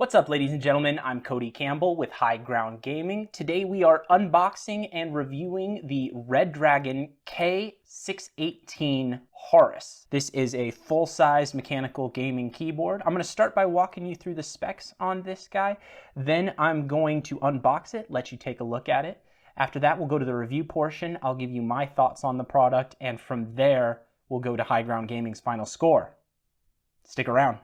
What's up, ladies and gentlemen? I'm Cody Campbell with High Ground Gaming. Today we are unboxing and reviewing the Redragon K618 Horus. This is a full-size mechanical gaming keyboard. I'm going to start by walking you through the specs on this guy. Then I'm going to unbox it, let you take a look at it. After that, we'll go to the review portion. I'll give you my thoughts on the product, and from there, we'll go to High Ground Gaming's final score. Stick around.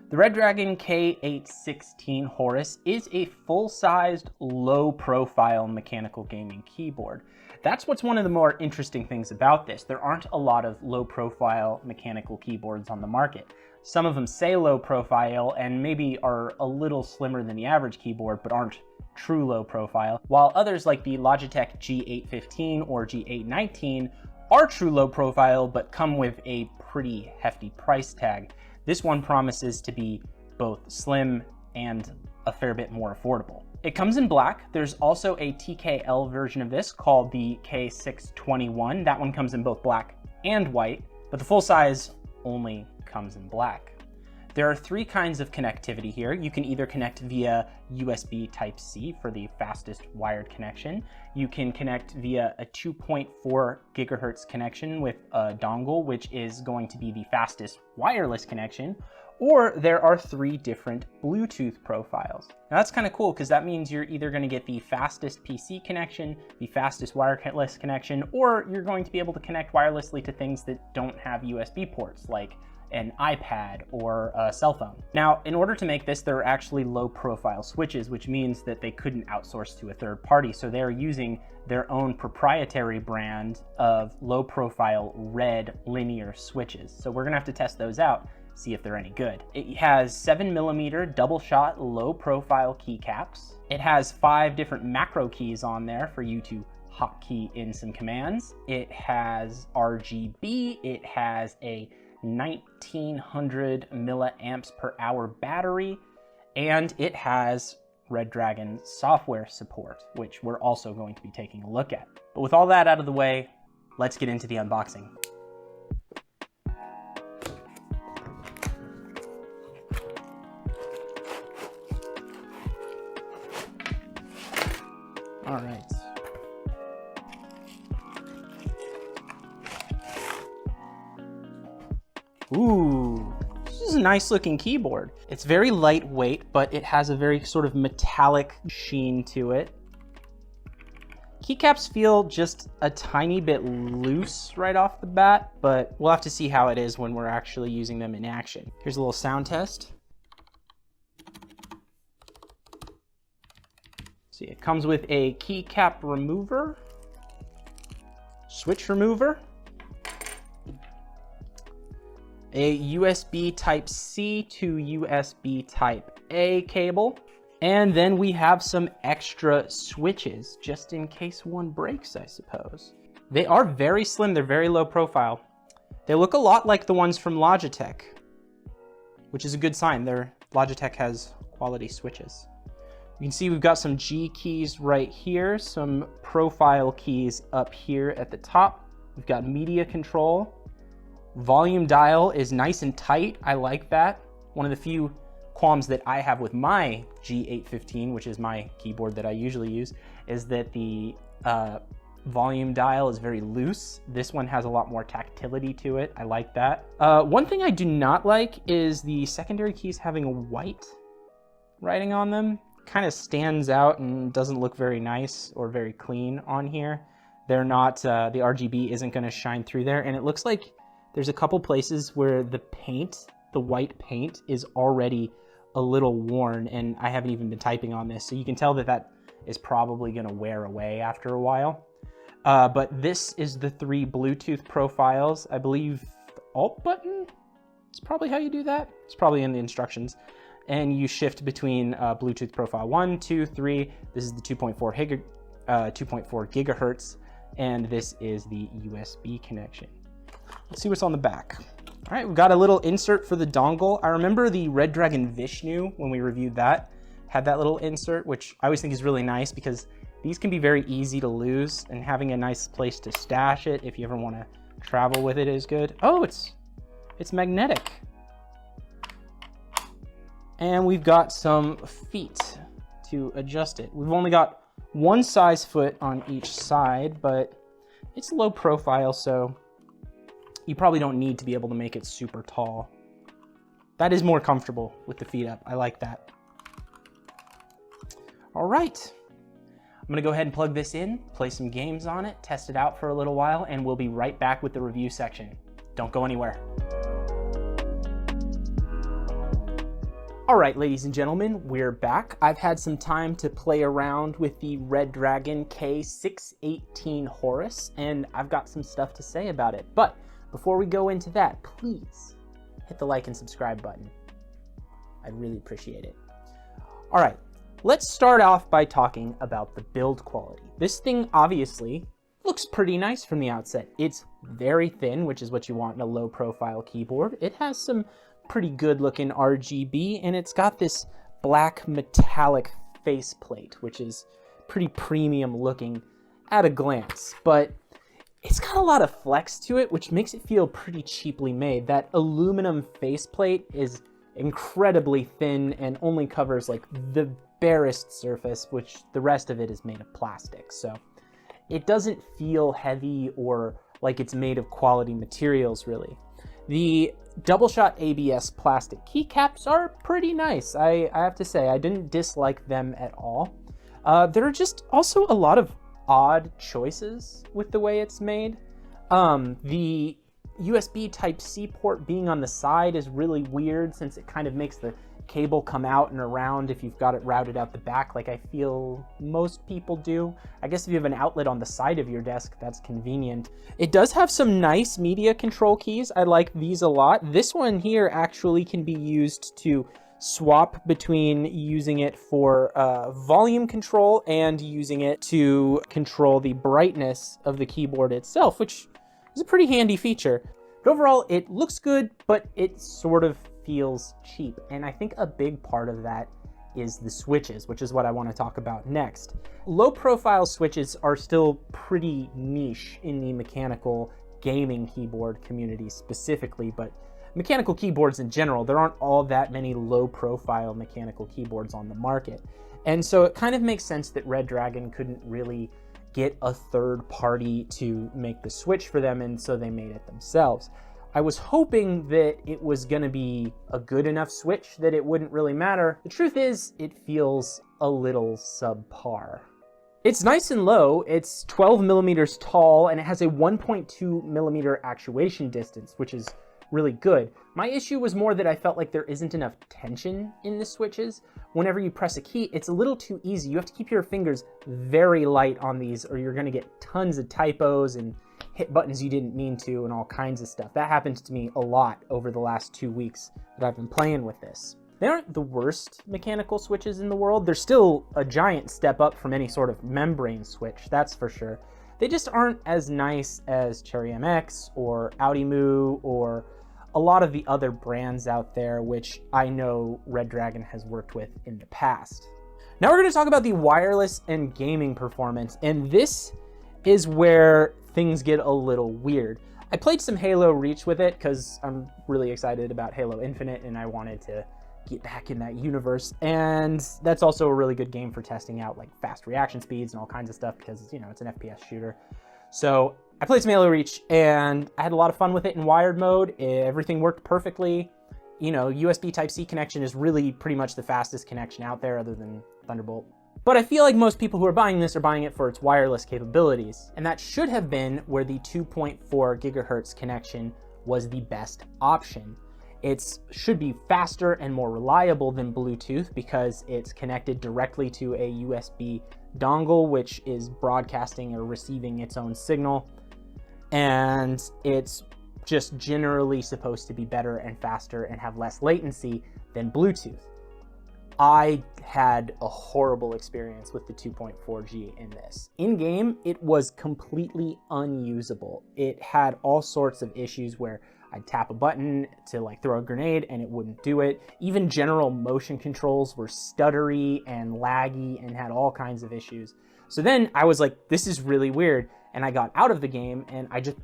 The Redragon K618 Horus is a full-sized, low-profile mechanical gaming keyboard. That's what's one of the more interesting things about this. There aren't a lot of low-profile mechanical keyboards on the market. Some of them say low-profile and maybe are a little slimmer than the average keyboard, but aren't true low-profile, while others like the Logitech G815 or G819 are true low-profile, but come with a pretty hefty price tag. This one promises to be both slim and a fair bit more affordable. It comes in black. There's also a TKL version of this called the K621. That one comes in both black and white, but the full size only comes in black. There are three kinds of connectivity here. You can either connect via USB Type-C for the fastest wired connection. You can connect via a 2.4 gigahertz connection with a dongle, which is going to be the fastest wireless connection. Or there are three different Bluetooth profiles. Now that's kind of cool because that means you're either going to get the fastest PC connection, the fastest wireless connection, or you're going to be able to connect wirelessly to things that don't have USB ports, like an iPad or a cell phone. Now, in order to make this, there are actually low profile switches, which means that they couldn't outsource to a third party. So they're using their own proprietary brand of low profile red linear switches. So we're gonna have to test those out, see if they're any good. It has 7mm double shot low profile keycaps. It has 5 different macro keys on there for you to hotkey in some commands. It has RGB. It has a 1900 milliamps per hour battery, and it has Redragon software support, which we're also going to be taking a look at. But with all that out of the way, let's get into the unboxing. All right. Ooh, this is a nice looking keyboard. It's very lightweight, but it has a very sort of metallic sheen to it. Keycaps feel just a tiny bit loose right off the bat, but we'll have to see how it is when we're actually using them in action. Here's a little sound test. See, it comes with a keycap remover, switch remover, a USB Type-C to USB Type-A cable, and then we have some extra switches, just in case one breaks, I suppose. They are very slim, they're very low profile. They look a lot like the ones from Logitech, which is a good sign. Logitech has quality switches. You can see we've got some G keys right here, some profile keys up here at the top. We've got media control. Volume dial is nice and tight. I like that. One of the few qualms that I have with my G815, which is my keyboard that I usually use, is that the volume dial is very loose. This one has a lot more tactility to it. I like that. One thing I do not like is the secondary keys having a white writing on them. Kind of stands out and doesn't look very nice or very clean on here. They're not, the RGB isn't gonna shine through there, and it looks like there's a couple places where the paint, the white paint, is already a little worn, and I haven't even been typing on this, so you can tell that that is probably gonna wear away after a while. But this is the 3 Bluetooth profiles. I believe the Alt button is probably how you do that. It's probably in the instructions. And you shift between Bluetooth profile 1, 2, 3. This is the 2.4 gigahertz, and this is the USB connection. Let's see what's on the back. All right, we've got a little insert for the dongle. I remember the Redragon Vishnu, when we reviewed that, had that little insert, which I always think is really nice because These can be very easy to lose, and having a nice place to stash it if you ever want to travel with it is good. Oh, it's magnetic. And we've got some feet to adjust it. We've only got one size foot on each side, but it's low profile, so you probably don't need to be able to make it super tall. That is more comfortable with the feet up. I like that. All right. I'm gonna go ahead and plug this in, play some games on it, test it out for a little while, and we'll be right back with the review section. Don't go anywhere. All right, ladies and gentlemen, we're back. I've had some time to play around with the Redragon K618 Horus, and I've got some stuff to say about it. But before we go into that, please hit the like and subscribe button. I'd really appreciate it. All right. Let's start off by talking about the build quality. This thing obviously looks pretty nice from the outset. It's very thin, which is what you want in a low profile keyboard. It has some pretty good looking RGB, and it's got this black metallic faceplate, which is pretty premium looking at a glance, but it's got a lot of flex to it, which makes it feel pretty cheaply made. That aluminum faceplate is incredibly thin and only covers like the barest surface, which the rest of it is made of plastic. So it doesn't feel heavy or like it's made of quality materials, really. The double shot ABS plastic keycaps are pretty nice. I have to say, I didn't dislike them at all. There are just also a lot of odd choices with the way it's made. The USB Type-C port being on the side is really weird, since it kind of makes the cable come out and around if you've got it routed out the back, like I feel most people do. I guess if you have an outlet on the side of your desk, that's convenient. It does have some nice media control keys. I like these a lot. This one here actually can be used to swap between using it for volume control and using it to control the brightness of the keyboard itself, which is a pretty handy feature. But overall, it looks good, but it sort of feels cheap. And I think a big part of that is the switches, which is what I want to talk about next. Low profile switches are still pretty niche in the mechanical gaming keyboard community specifically, but mechanical keyboards in general, there aren't all that many low profile mechanical keyboards on the market. And so it kind of makes sense that Redragon couldn't really get a third party to make the switch for them, and so they made it themselves. I was hoping that it was going to be a good enough switch that it wouldn't really matter. The truth is, it feels a little subpar. It's nice and low, it's 12 millimeters tall, and it has a 1.2 millimeter actuation distance, which is really good. My issue was more that I felt like there isn't enough tension in the switches. Whenever you press a key, it's a little too easy. You have to keep your fingers very light on these, or you're going to get tons of typos and hit buttons you didn't mean to and all kinds of stuff. That happened to me a lot over the last 2 weeks that I've been playing with this. They aren't the worst mechanical switches in the world. They're still a giant step up from any sort of membrane switch, that's for sure. They just aren't as nice as Cherry MX or Audimove or a lot of the other brands out there, which I know Redragon has worked with in the past. Now we're going to talk about the wireless and gaming performance, and this is where things get a little weird. I played some Halo Reach with it because I'm really excited about Halo Infinite and I wanted to get back in that universe, and that's also a really good game for testing out like fast reaction speeds and all kinds of stuff because, you know, it's an FPS shooter. So I played some Halo Reach and I had a lot of fun with it in wired mode. Everything worked perfectly. You know, USB Type-C connection is really pretty much the fastest connection out there other than Thunderbolt. But I feel like most people who are buying this are buying it for its wireless capabilities, and that should have been where the 2.4 gigahertz connection was the best option. It should be faster and more reliable than Bluetooth because it's connected directly to a USB dongle, which is broadcasting or receiving its own signal, and it's just generally supposed to be better and faster and have less latency than Bluetooth. I had a horrible experience with the 2.4G in this. In-game, it was completely unusable. It had all sorts of issues where I'd tap a button to like throw a grenade and it wouldn't do it. Even general motion controls were stuttery and laggy and had all kinds of issues. So then I was like, this is really weird. And I got out of the game and I just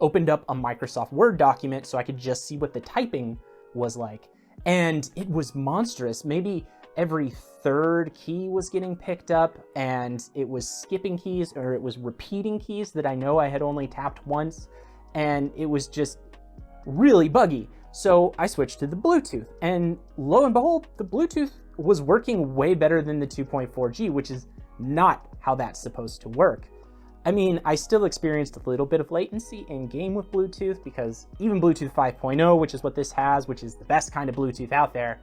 opened up a Microsoft Word document so I could just see what the typing was like. And it was monstrous. Maybe every third key was getting picked up, and it was skipping keys, or it was repeating keys that I know I had only tapped once, and it was just really buggy. So I switched to the Bluetooth, and lo and behold, the Bluetooth was working way better than the 2.4G, which is not how that's supposed to work. I mean, I still experienced a little bit of latency in game with Bluetooth, because even Bluetooth 5.0, which is what this has, which is the best kind of Bluetooth out there,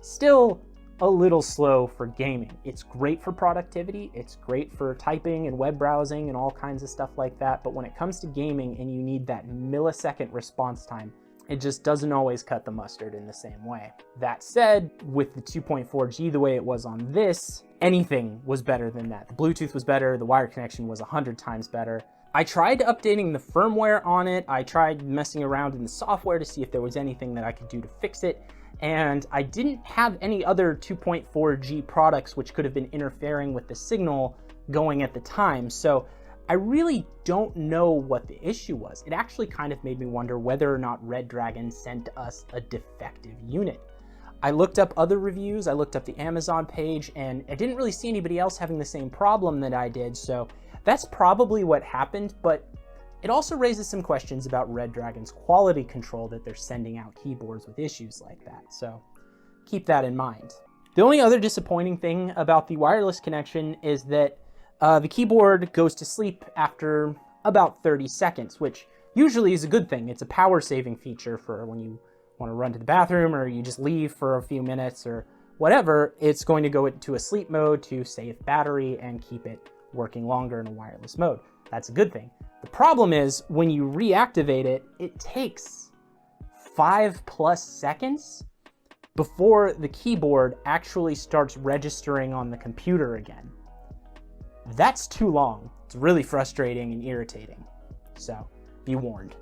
still a little slow for gaming. It's great for productivity, it's great for typing and web browsing and all kinds of stuff like that, but when it comes to gaming and you need that millisecond response time, it just doesn't always cut the mustard in the same way. That said, with the 2.4G the way it was on this, anything was better than that. The Bluetooth was better, the wired connection was 100 times better. I tried updating the firmware on it, I tried messing around in the software to see if there was anything that I could do to fix it, and I didn't have any other 2.4G products which could have been interfering with the signal going at the time, so I really don't know what the issue was. It actually kind of made me wonder whether or not Redragon sent us a defective unit. I looked up other reviews, I looked up the Amazon page, and I didn't really see anybody else having the same problem that I did, so that's probably what happened, but it also raises some questions about Redragon's quality control that they're sending out keyboards with issues like that, so keep that in mind. The only other disappointing thing about the wireless connection is that the keyboard goes to sleep after about 30 seconds, which usually is a good thing. It's a power-saving feature for when you want to run to the bathroom or you just leave for a few minutes or whatever. It's going to go into a sleep mode to save battery and keep it working longer in a wireless mode. That's a good thing. The problem is when you reactivate it, it takes 5+ seconds before the keyboard actually starts registering on the computer again. That's too long. It's really frustrating and irritating. So be warned.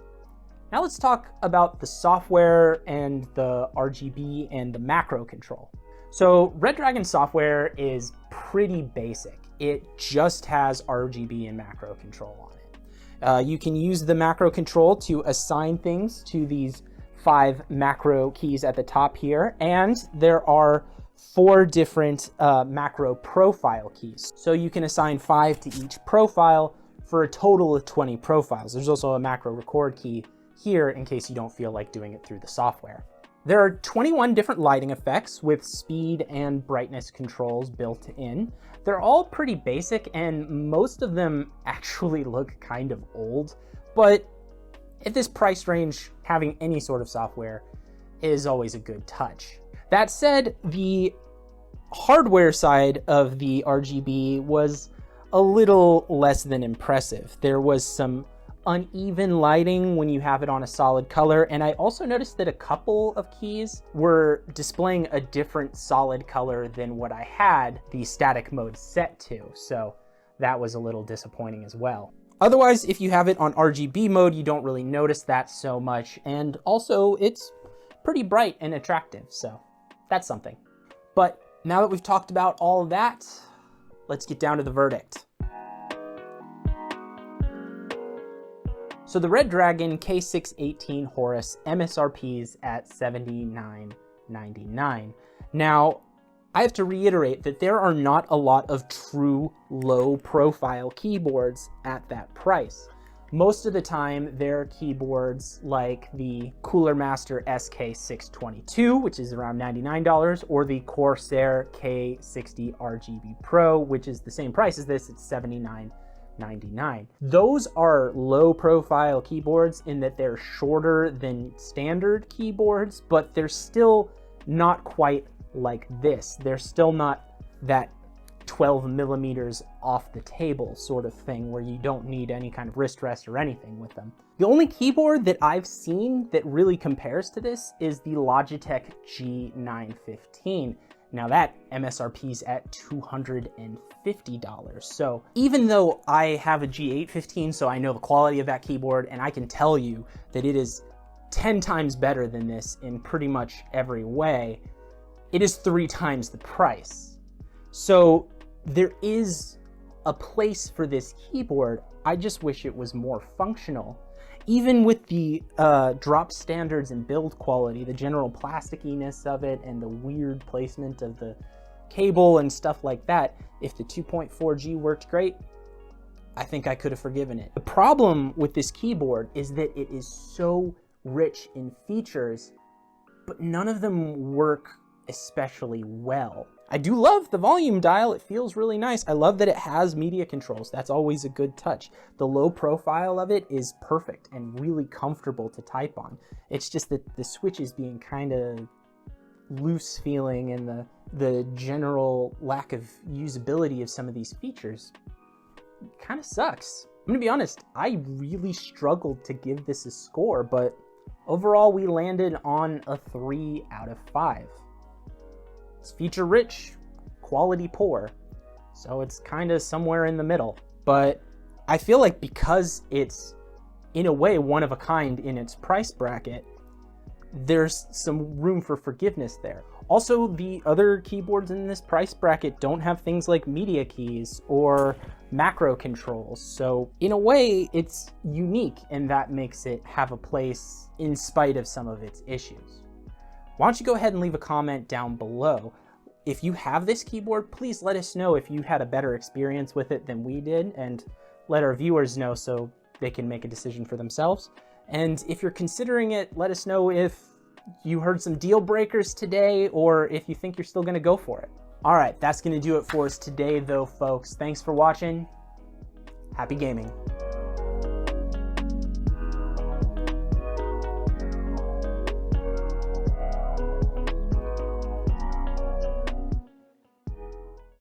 Now let's talk about the software and the RGB and the macro control. So Redragon software is pretty basic. It just has RGB and macro control on it. You can use the macro control to assign things to these 5 macro keys at the top here, and there are 4 different macro profile keys. So you can assign 5 to each profile for a total of 20 profiles. There's also a macro record key here in case you don't feel like doing it through the software. There are 21 different lighting effects with speed and brightness controls built in. They're all pretty basic and most of them actually look kind of old, but at this price range, having any sort of software is always a good touch. That said, the hardware side of the RGB was a little less than impressive. There was some uneven lighting when you have it on a solid color, and I also noticed that a couple of keys were displaying a different solid color than what I had the static mode set to, so that was a little disappointing as well. Otherwise, if you have it on RGB mode, you don't really notice that so much, and also it's pretty bright and attractive, so that's something. But now that we've talked about all of that, let's get down to the verdict. So the Redragon K618 Horus MSRP's at $79.99. Now, I have to reiterate that there are not a lot of true low-profile keyboards at that price. Most of the time, they're keyboards like the Cooler Master SK622, which is around $99, or the Corsair K60 RGB Pro, which is the same price as this, it's $79.99. Those are low-profile keyboards in that they're shorter than standard keyboards, but they're still not quite like this. They're still not that 12 millimeters off the table sort of thing where you don't need any kind of wrist rest or anything with them. The only keyboard that I've seen that really compares to this is the Logitech G915. Now that MSRP's at $250. So even though I have a G815, so I know the quality of that keyboard, and I can tell you that it is 10 times better than this in pretty much every way, it is 3 times the price. So there is a place for this keyboard. I just wish it was more functional. Even with the drop standards and build quality, the general plasticiness of it and the weird placement of the cable and stuff like that, if the 2.4G worked great, I think I could have forgiven it. The problem with this keyboard is that it is so rich in features, but none of them work especially well. I do love the volume dial. It feels really nice. I love that it has media controls. That's always a good touch. The low profile of it is perfect and really comfortable to type on. It's just that the switches being kind of loose feeling and the general lack of usability of some of these features kind of sucks. I'm gonna be honest, I really struggled to give this a score, but overall we landed on a 3 out of 5. It's feature rich, quality poor, so it's kind of somewhere in the middle. But I feel like because it's in a way one of a kind in its price bracket, there's some room for forgiveness there. Also, the other keyboards in this price bracket don't have things like media keys or macro controls. So in a way, it's unique, and that makes it have a place in spite of some of its issues. Why don't you go ahead and leave a comment down below. If you have this keyboard, please let us know if you had a better experience with it than we did, and let our viewers know so they can make a decision for themselves. And if you're considering it, let us know if you heard some deal breakers today or if you think you're still gonna go for it. All right, that's gonna do it for us today though, folks. Thanks for watching. Happy gaming.